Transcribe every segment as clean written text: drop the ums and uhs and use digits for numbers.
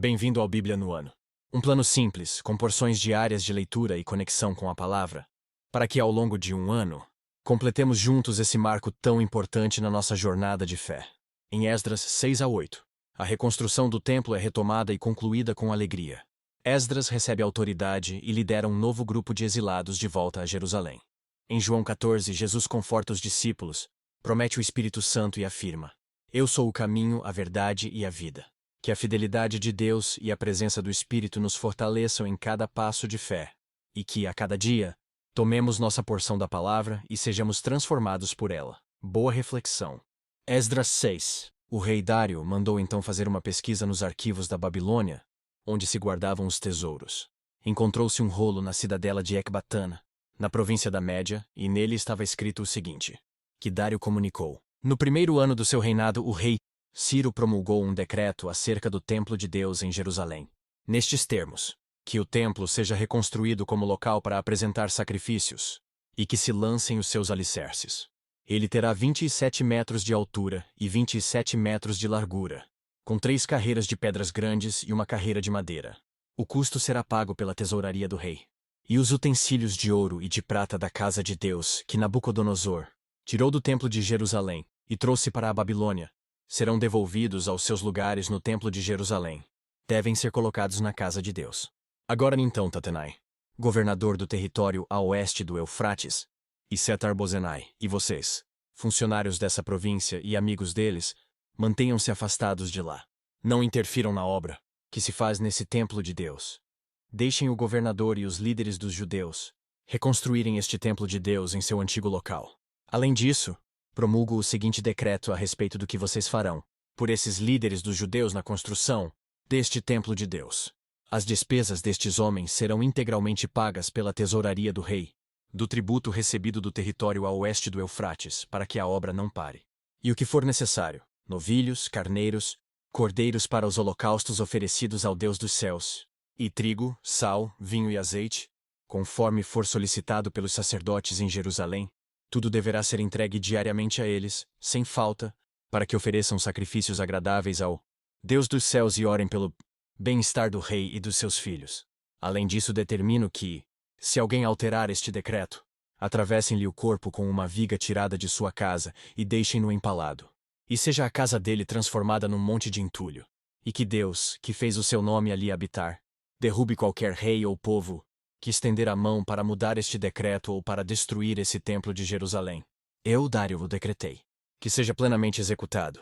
Bem-vindo ao Bíblia no Ano. Um plano simples, com porções diárias de leitura e conexão com a palavra, para que ao longo de um ano, completemos juntos esse marco tão importante na nossa jornada de fé. Em Esdras 6 a 8, a reconstrução do templo é retomada e concluída com alegria. Esdras recebe autoridade e lidera um novo grupo de exilados de volta a Jerusalém. Em João 14, Jesus conforta os discípulos, promete o Espírito Santo e afirma: Eu sou o caminho, a verdade e a vida. Que a fidelidade de Deus e a presença do Espírito nos fortaleçam em cada passo de fé, e que, a cada dia, tomemos nossa porção da palavra e sejamos transformados por ela. Boa reflexão. Esdras 6. O rei Dário mandou então fazer uma pesquisa nos arquivos da Babilônia, onde se guardavam os tesouros. Encontrou-se um rolo na cidadela de Ecbatana, na província da Média, e nele estava escrito o seguinte: que Dário comunicou. No primeiro ano do seu reinado, o rei Ciro promulgou um decreto acerca do templo de Deus em Jerusalém. Nestes termos: que o templo seja reconstruído como local para apresentar sacrifícios, e que se lancem os seus alicerces. Ele terá 27 metros de altura e 27 metros de largura, com 3 carreiras de pedras grandes e uma carreira de madeira. O custo será pago pela tesouraria do rei. E os utensílios de ouro e de prata da casa de Deus que Nabucodonosor tirou do templo de Jerusalém e trouxe para a Babilônia serão devolvidos aos seus lugares no templo de Jerusalém. Devem ser colocados na casa de Deus. Agora então, Tatenai, governador do território a oeste do Eufrates, e Setar-Bozenai, e vocês, funcionários dessa província e amigos deles, mantenham-se afastados de lá. Não interfiram na obra que se faz nesse templo de Deus. Deixem o governador e os líderes dos judeus reconstruírem este templo de Deus em seu antigo local. Além disso, promulgo o seguinte decreto a respeito do que vocês farão, por esses líderes dos judeus na construção deste templo de Deus. As despesas destes homens serão integralmente pagas pela tesouraria do rei, do tributo recebido do território a oeste do Eufrates, para que a obra não pare. E o que for necessário, novilhos, carneiros, cordeiros para os holocaustos oferecidos ao Deus dos céus, e trigo, sal, vinho e azeite, conforme for solicitado pelos sacerdotes em Jerusalém, tudo deverá ser entregue diariamente a eles, sem falta, para que ofereçam sacrifícios agradáveis ao Deus dos céus e orem pelo bem-estar do rei e dos seus filhos. Além disso, determino que, se alguém alterar este decreto, atravessem-lhe o corpo com uma viga tirada de sua casa e deixem-no empalado. E seja a casa dele transformada num monte de entulho. E que Deus, que fez o seu nome ali habitar, derrube qualquer rei ou povo que estender a mão para mudar este decreto ou para destruir esse templo de Jerusalém. Eu, Dário, o decretei. Que seja plenamente executado.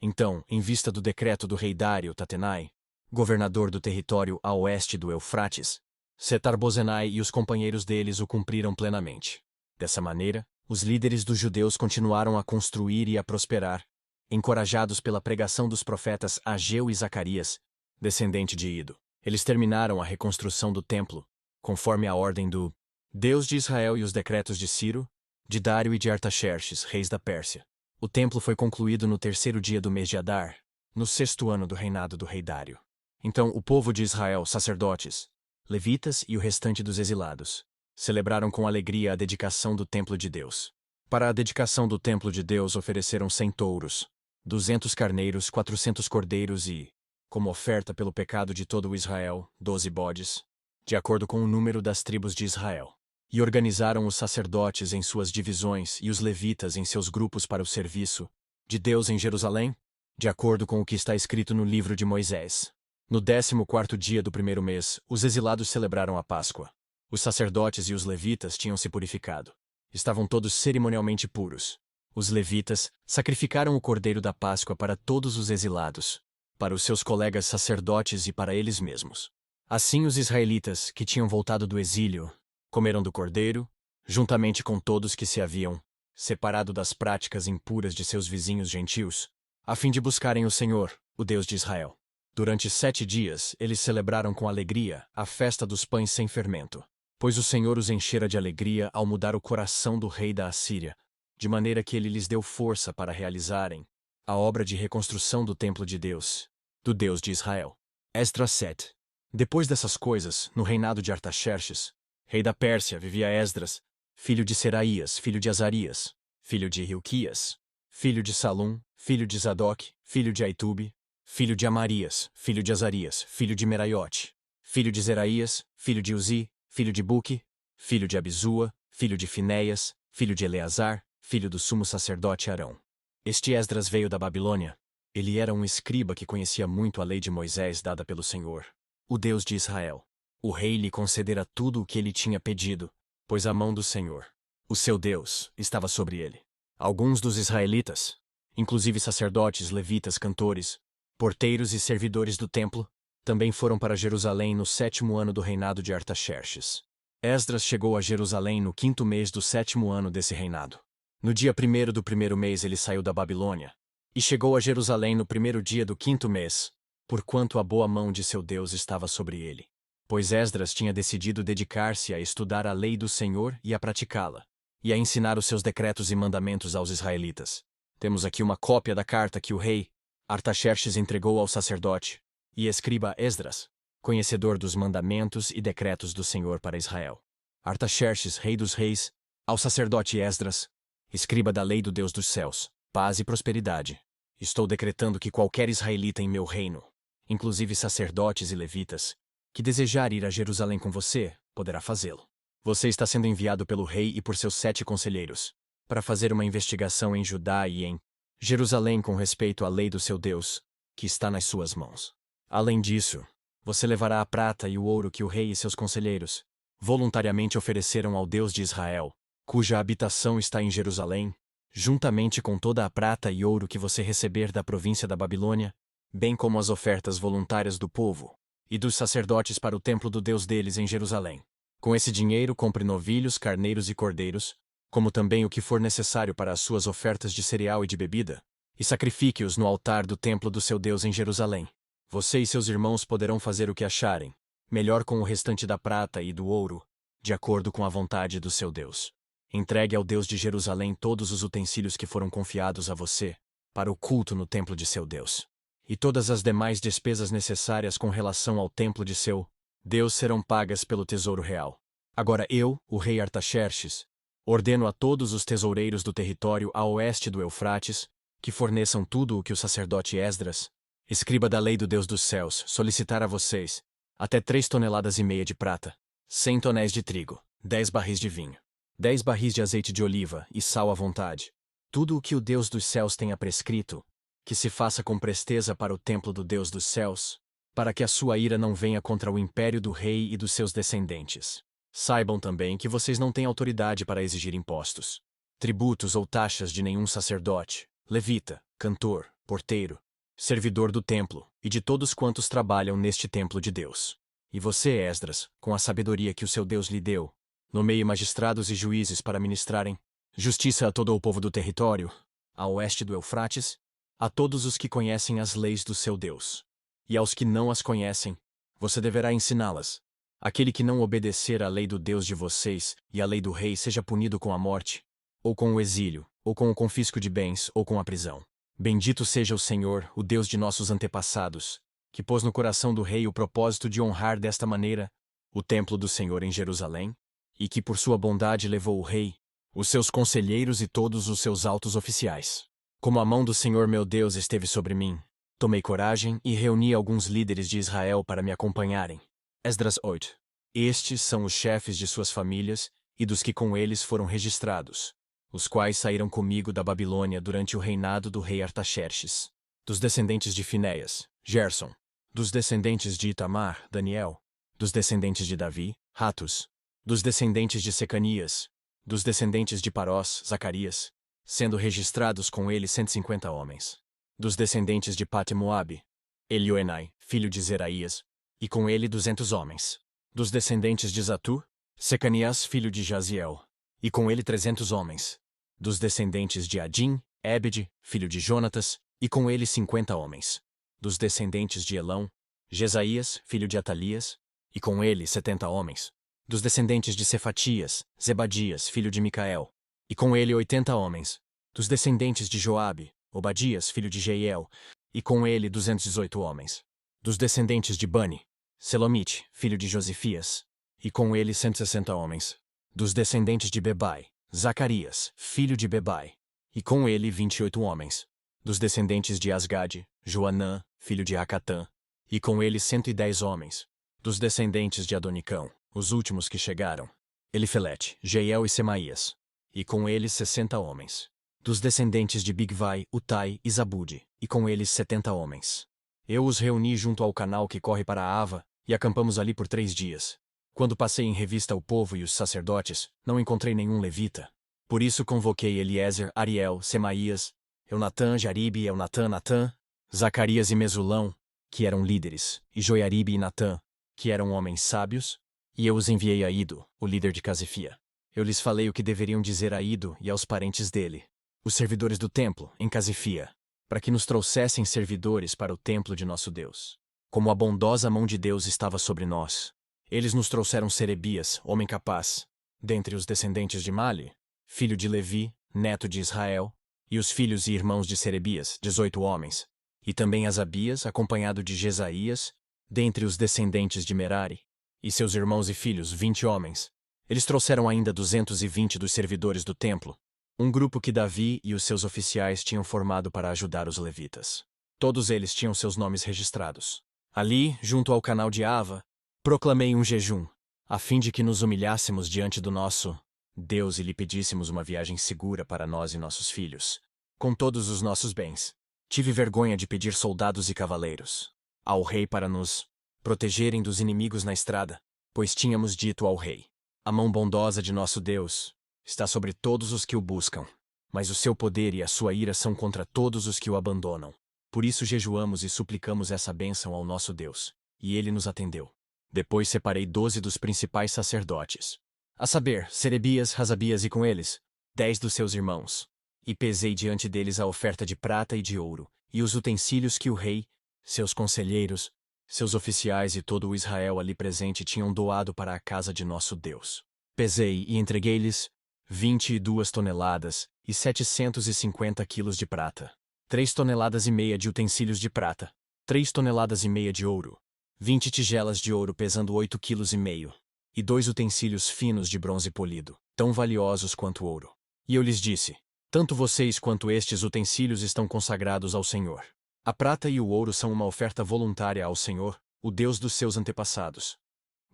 Então, em vista do decreto do rei Dário Tatenai, governador do território a oeste do Eufrates, Setar-Bozenai e os companheiros deles o cumpriram plenamente. Dessa maneira, os líderes dos judeus continuaram a construir e a prosperar, encorajados pela pregação dos profetas Ageu e Zacarias, descendente de Ido. Eles terminaram a reconstrução do templo, conforme a ordem do Deus de Israel e os decretos de Ciro, de Dário e de Artaxerxes, reis da Pérsia. O templo foi concluído no 3º dia do mês de Adar, no 6º ano do reinado do rei Dário. Então o povo de Israel, sacerdotes, levitas e o restante dos exilados, celebraram com alegria a dedicação do templo de Deus. Para a dedicação do templo de Deus ofereceram 100 touros, 200 carneiros, 400 cordeiros e, como oferta pelo pecado de todo o Israel, 12 bodes, de acordo com o número das tribos de Israel. E organizaram os sacerdotes em suas divisões e os levitas em seus grupos para o serviço de Deus em Jerusalém, de acordo com o que está escrito no livro de Moisés. No 14º dia do primeiro mês, os exilados celebraram a Páscoa. Os sacerdotes e os levitas tinham se purificado. Estavam todos cerimonialmente puros. Os levitas sacrificaram o cordeiro da Páscoa para todos os exilados, para os seus colegas sacerdotes e para eles mesmos. Assim os israelitas, que tinham voltado do exílio, comeram do cordeiro, juntamente com todos que se haviam separado das práticas impuras de seus vizinhos gentios, a fim de buscarem o Senhor, o Deus de Israel. Durante 7 dias, eles celebraram com alegria a festa dos pães sem fermento, pois o Senhor os enchera de alegria ao mudar o coração do rei da Assíria, de maneira que ele lhes deu força para realizarem a obra de reconstrução do templo de Deus, do Deus de Israel. Esdras 7. Depois dessas coisas, no reinado de Artaxerxes, rei da Pérsia, vivia Esdras, filho de Seraías, filho de Azarias, filho de Hilquias, filho de Salum, filho de Zadok, filho de Aitube, filho de Amarias, filho de Azarias, filho de Meraiote, filho de Zeraías, filho de Uzi, filho de Buque, filho de Abisua, filho de Finéias, filho de Eleazar, filho do sumo sacerdote Arão. Este Esdras veio da Babilônia. Ele era um escriba que conhecia muito a lei de Moisés dada pelo Senhor, o Deus de Israel. O rei lhe concedera tudo o que ele tinha pedido, pois a mão do Senhor, o seu Deus, estava sobre ele. Alguns dos israelitas, inclusive sacerdotes, levitas, cantores, porteiros e servidores do templo, também foram para Jerusalém no 7º ano do reinado de Artaxerxes. Esdras chegou a Jerusalém no 5º mês do 7º ano desse reinado. No dia 1º do 1º mês ele saiu da Babilônia, e chegou a Jerusalém no 1º dia do 5º mês, porquanto a boa mão de seu Deus estava sobre ele. Pois Esdras tinha decidido dedicar-se a estudar a lei do Senhor e a praticá-la, e a ensinar os seus decretos e mandamentos aos israelitas. Temos aqui uma cópia da carta que o rei Artaxerxes entregou ao sacerdote e escriba Esdras, conhecedor dos mandamentos e decretos do Senhor para Israel. Artaxerxes, rei dos reis, ao sacerdote Esdras, escriba da lei do Deus dos céus, paz e prosperidade. Estou decretando que qualquer israelita em meu reino, inclusive sacerdotes e levitas, que desejar ir a Jerusalém com você, poderá fazê-lo. Você está sendo enviado pelo rei e por seus 7 conselheiros, para fazer uma investigação em Judá e em Jerusalém com respeito à lei do seu Deus, que está nas suas mãos. Além disso, você levará a prata e o ouro que o rei e seus conselheiros voluntariamente ofereceram ao Deus de Israel, cuja habitação está em Jerusalém, juntamente com toda a prata e ouro que você receber da província da Babilônia, bem como as ofertas voluntárias do povo e dos sacerdotes para o templo do Deus deles em Jerusalém. Com esse dinheiro compre novilhos, carneiros e cordeiros, como também o que for necessário para as suas ofertas de cereal e de bebida, e sacrifique-os no altar do templo do seu Deus em Jerusalém. Você e seus irmãos poderão fazer o que acharem, melhor com o restante da prata e do ouro, de acordo com a vontade do seu Deus. Entregue ao Deus de Jerusalém todos os utensílios que foram confiados a você, para o culto no templo de seu Deus. E todas as demais despesas necessárias com relação ao templo de seu Deus serão pagas pelo tesouro real. Agora eu, o rei Artaxerxes, ordeno a todos os tesoureiros do território a oeste do Eufrates, que forneçam tudo o que o sacerdote Esdras, escriba da lei do Deus dos céus, solicitar a vocês, até 3,5 toneladas de prata, 100 tonéis de trigo, 10 barris de vinho, 10 barris de azeite de oliva e sal à vontade. Tudo o que o Deus dos céus tenha prescrito, que se faça com presteza para o templo do Deus dos céus, para que a sua ira não venha contra o império do rei e dos seus descendentes. Saibam também que vocês não têm autoridade para exigir impostos, tributos ou taxas de nenhum sacerdote, levita, cantor, porteiro, servidor do templo, e de todos quantos trabalham neste templo de Deus. E você, Esdras, com a sabedoria que o seu Deus lhe deu, nomeie magistrados e juízes para ministrarem justiça a todo o povo do território, a oeste do Eufrates, a todos os que conhecem as leis do seu Deus. E aos que não as conhecem, você deverá ensiná-las. Aquele que não obedecer à lei do Deus de vocês e à lei do rei seja punido com a morte, ou com o exílio, ou com o confisco de bens, ou com a prisão. Bendito seja o Senhor, o Deus de nossos antepassados, que pôs no coração do rei o propósito de honrar desta maneira o templo do Senhor em Jerusalém, e que por sua bondade levou o rei, os seus conselheiros e todos os seus altos oficiais. Como a mão do Senhor meu Deus esteve sobre mim, tomei coragem e reuni alguns líderes de Israel para me acompanharem. Esdras 8. Estes são os chefes de suas famílias e dos que com eles foram registrados, os quais saíram comigo da Babilônia durante o reinado do rei Artaxerxes. Dos descendentes de Finéias, Gerson. Dos descendentes de Itamar, Daniel. Dos descendentes de Davi, Ratus. Dos descendentes de Secanias. Dos descendentes de Parós, Zacarias, sendo registrados com ele 150 homens. Dos descendentes de Pate-Moabe, Elioenai, filho de Zeraías, e com ele 200 homens. Dos descendentes de Zatu, Secanias, filho de Jaziel, e com ele 300 homens. Dos descendentes de Adim, Ebed, filho de Jonatas, e com ele 50 homens. Dos descendentes de Elão, Jesaías, filho de Atalias, e com ele 70 homens. Dos descendentes de Cefatias, Zebadias, filho de Micael, e com ele 80 homens. Dos descendentes de Joabe, Obadias, filho de Jeiel, e com ele 218 homens. Dos descendentes de Bani, Selomite, filho de Josifias, e com ele 160 homens. Dos descendentes de Bebai, Zacarias, filho de Bebai, e com ele 28 homens. Dos descendentes de Asgade, Joanã, filho de Acatã, e com ele 110 homens. Dos descendentes de Adonicão, os últimos que chegaram, Elifelete, Jeiel e Semaías, e com eles 60 homens. Dos descendentes de Bigvai, Utai e Zabude, e com eles 70 homens. Eu os reuni junto ao canal que corre para a Ava, e acampamos ali por 3 dias. Quando passei em revista o povo e os sacerdotes, não encontrei nenhum levita. Por isso convoquei Eliezer, Ariel, Semaías, Eunatã, Jaribe, Eunatã, Natã, Zacarias e Mesulão, que eram líderes, e Joiaribe e Natã, que eram homens sábios, e eu os enviei a Ido, o líder de Casifia. Eu lhes falei o que deveriam dizer a Ido e aos parentes dele, os servidores do templo, em Casifia, para que nos trouxessem servidores para o templo de nosso Deus. Como a bondosa mão de Deus estava sobre nós, eles nos trouxeram Serebias, homem capaz, dentre os descendentes de Mali, filho de Levi, neto de Israel, e os filhos e irmãos de Serebias, 18 homens, e também Asabias, acompanhado de Jesaías, dentre os descendentes de Merari, e seus irmãos e filhos, 20 homens. Eles trouxeram ainda 220 dos servidores do templo, um grupo que Davi e os seus oficiais tinham formado para ajudar os levitas. Todos eles tinham seus nomes registrados. Ali, junto ao canal de Ava, proclamei um jejum, a fim de que nos humilhássemos diante do nosso Deus e lhe pedíssemos uma viagem segura para nós e nossos filhos, com todos os nossos bens. Tive vergonha de pedir soldados e cavaleiros ao rei para nos protegerem dos inimigos na estrada, pois tínhamos dito ao rei: a mão bondosa de nosso Deus está sobre todos os que o buscam, mas o seu poder e a sua ira são contra todos os que o abandonam. Por isso jejuamos e suplicamos essa bênção ao nosso Deus, e ele nos atendeu. Depois separei 12 dos principais sacerdotes, a saber, Serebias, Razabias e com eles 10 dos seus irmãos, e pesei diante deles a oferta de prata e de ouro, e os utensílios que o rei, seus conselheiros, seus oficiais e todo o Israel ali presente tinham doado para a casa de nosso Deus. Pesei e entreguei-lhes 22 toneladas e 750 quilos de prata, 3 toneladas e meia de utensílios de prata, 3 toneladas e meia de ouro, 20 tigelas de ouro pesando 8 quilos e meio, e 2 utensílios finos de bronze polido, tão valiosos quanto ouro. E eu lhes disse: tanto vocês quanto estes utensílios estão consagrados ao Senhor. A prata e o ouro são uma oferta voluntária ao Senhor, o Deus dos seus antepassados.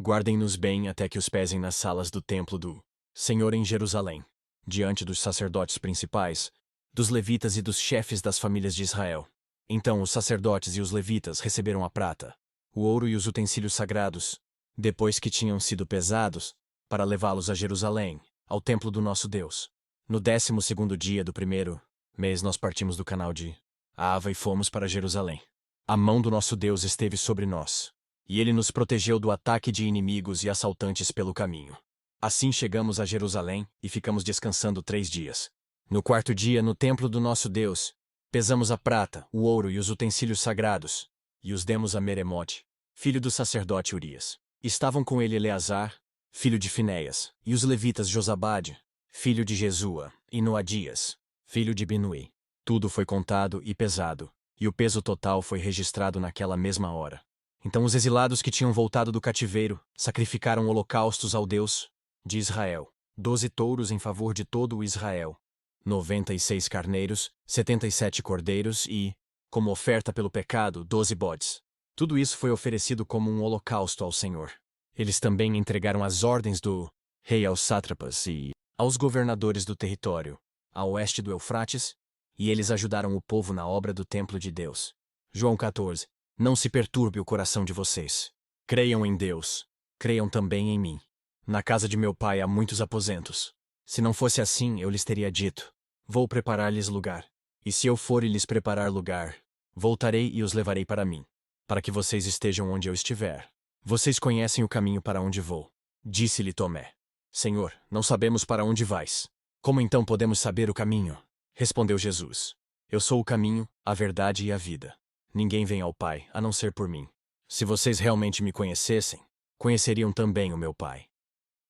Guardem-nos bem até que os pesem nas salas do templo do Senhor em Jerusalém, diante dos sacerdotes principais, dos levitas e dos chefes das famílias de Israel. Então os sacerdotes e os levitas receberam a prata, o ouro e os utensílios sagrados, depois que tinham sido pesados, para levá-los a Jerusalém, ao templo do nosso Deus. No 12º dia do primeiro mês nós partimos do canal de Ava e fomos para Jerusalém. A mão do nosso Deus esteve sobre nós, e ele nos protegeu do ataque de inimigos e assaltantes pelo caminho. Assim chegamos a Jerusalém e ficamos descansando 3 dias. No 4º dia, no templo do nosso Deus, pesamos a prata, o ouro e os utensílios sagrados, e os demos a Meremote, filho do sacerdote Urias. Estavam com ele Eleazar, filho de Finéias, e os levitas Josabade, filho de Jesua, e Noadias, filho de Binui. Tudo foi contado e pesado, e o peso total foi registrado naquela mesma hora. Então os exilados que tinham voltado do cativeiro sacrificaram holocaustos ao Deus de Israel, 12 touros em favor de todo o Israel, 96 carneiros, 77 cordeiros e, como oferta pelo pecado, 12 bodes. Tudo isso foi oferecido como um holocausto ao Senhor. Eles também entregaram as ordens do rei aos sátrapas e aos governadores do território, a oeste do Eufrates, e eles ajudaram o povo na obra do templo de Deus. João 14. Não se perturbe o coração de vocês. Creiam em Deus. Creiam também em mim. Na casa de meu pai há muitos aposentos. Se não fosse assim, eu lhes teria dito: vou preparar-lhes lugar. E se eu for e lhes preparar lugar, voltarei e os levarei para mim, para que vocês estejam onde eu estiver. Vocês conhecem o caminho para onde vou. Disse-lhe Tomé: Senhor, não sabemos para onde vais. Como então podemos saber o caminho? Respondeu Jesus: eu sou o caminho, a verdade e a vida. Ninguém vem ao Pai, a não ser por mim. Se vocês realmente me conhecessem, conheceriam também o meu Pai.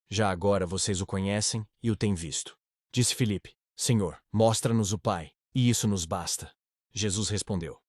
Já agora vocês o conhecem e o têm visto. Disse Filipe: Senhor, mostra-nos o Pai, e isso nos basta. Jesus respondeu: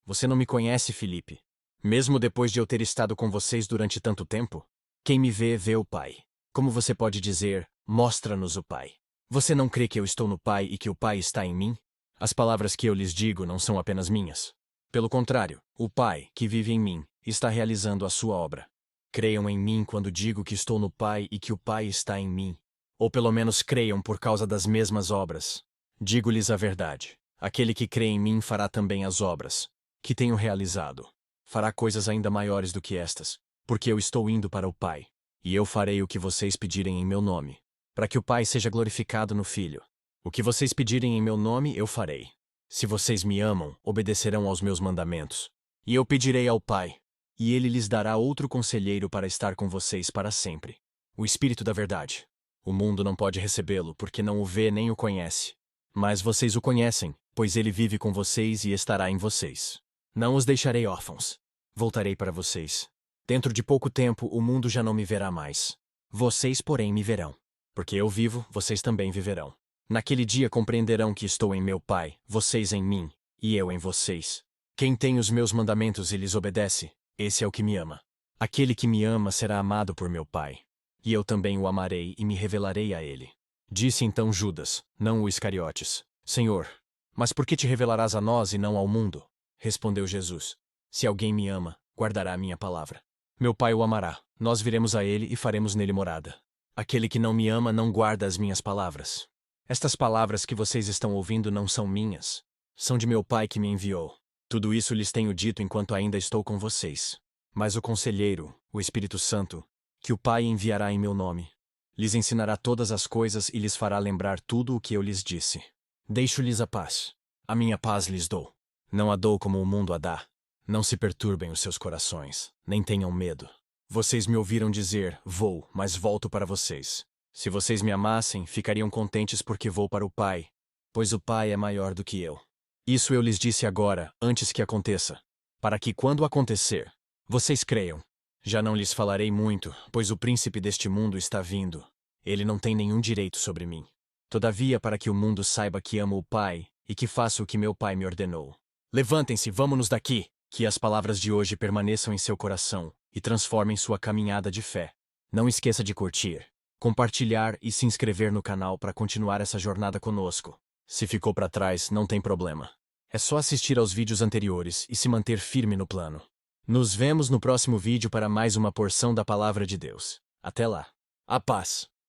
você não me conhece, Filipe? Mesmo depois de eu ter estado com vocês durante tanto tempo? Quem me vê, vê o Pai. Como você pode dizer: mostra-nos o Pai? Você não crê que eu estou no Pai e que o Pai está em mim? As palavras que eu lhes digo não são apenas minhas. Pelo contrário, o Pai, que vive em mim, está realizando a sua obra. Creiam em mim quando digo que estou no Pai e que o Pai está em mim. Ou pelo menos creiam por causa das mesmas obras. Digo-lhes a verdade. Aquele que crê em mim fará também as obras que tenho realizado. Fará coisas ainda maiores do que estas, porque eu estou indo para o Pai. E eu farei o que vocês pedirem em meu nome, para que o Pai seja glorificado no Filho. O que vocês pedirem em meu nome, eu farei. Se vocês me amam, obedecerão aos meus mandamentos. E eu pedirei ao Pai, e ele lhes dará outro conselheiro para estar com vocês para sempre. O Espírito da Verdade. O mundo não pode recebê-lo, porque não o vê nem o conhece. Mas vocês o conhecem, pois ele vive com vocês e estará em vocês. Não os deixarei órfãos. Voltarei para vocês. Dentro de pouco tempo, o mundo já não me verá mais. Vocês, porém, me verão. Porque eu vivo, vocês também viverão. Naquele dia compreenderão que estou em meu Pai, vocês em mim, e eu em vocês. Quem tem os meus mandamentos e lhes obedece, esse é o que me ama. Aquele que me ama será amado por meu Pai. E eu também o amarei e me revelarei a ele. Disse então Judas, não o Iscariotes: Senhor, mas por que te revelarás a nós e não ao mundo? Respondeu Jesus: Se alguém me ama, guardará a minha palavra. Meu Pai o amará, nós viremos a ele e faremos nele morada. Aquele que não me ama não guarda as minhas palavras. Estas palavras que vocês estão ouvindo não são minhas. São de meu Pai que me enviou. Tudo isso lhes tenho dito enquanto ainda estou com vocês. Mas o Conselheiro, o Espírito Santo, que o Pai enviará em meu nome, lhes ensinará todas as coisas e lhes fará lembrar tudo o que eu lhes disse. Deixo-lhes a paz. A minha paz lhes dou. Não a dou como o mundo a dá. Não se perturbem os seus corações, nem tenham medo. Vocês me ouviram dizer, vou, mas volto para vocês. Se vocês me amassem, ficariam contentes porque vou para o Pai, pois o Pai é maior do que eu. Isso eu lhes disse agora, antes que aconteça, para que, quando acontecer, vocês creiam. Já não lhes falarei muito, pois o príncipe deste mundo está vindo. Ele não tem nenhum direito sobre mim. Todavia, para que o mundo saiba que amo o Pai e que faço o que meu Pai me ordenou. Levantem-se, vamo-nos daqui, que as palavras de hoje permaneçam em seu coração e transformem sua caminhada de fé. Não esqueça de curtir, compartilhar e se inscrever no canal para continuar essa jornada conosco. Se ficou para trás, não tem problema. É só assistir aos vídeos anteriores e se manter firme no plano. Nos vemos no próximo vídeo para mais uma porção da Palavra de Deus. Até lá. A paz.